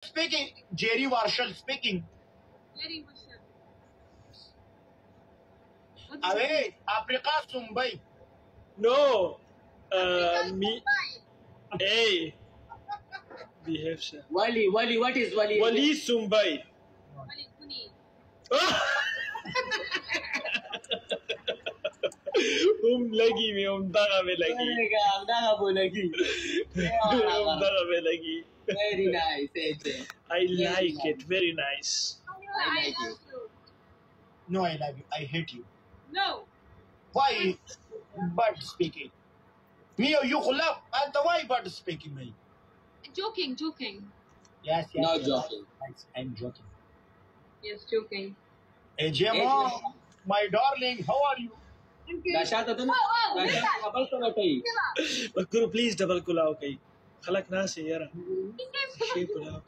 speaking. Jerry Marshall speaking. Jerry Marshall. Away, Africa Sumbai. No. Me. Hey. Behave, sir. Wali, what is Wali? Wali Sumbai. Wali Kuni. लगी में दगा में लगी में लगी. Very nice, AJ. I like it. Very nice. I like you. No, I love you. I hate you. No. Why? Bird speaking. Me or you love and the why bird speaking me? Joking. Yes. Not joking. Yes, I'm joking. Yes, joking. AJ, mom, my darling, how are you? Dasha to तुम double तो बैठी. But Guru, please double kulao kay. खलक ना से यार. Shape kulao.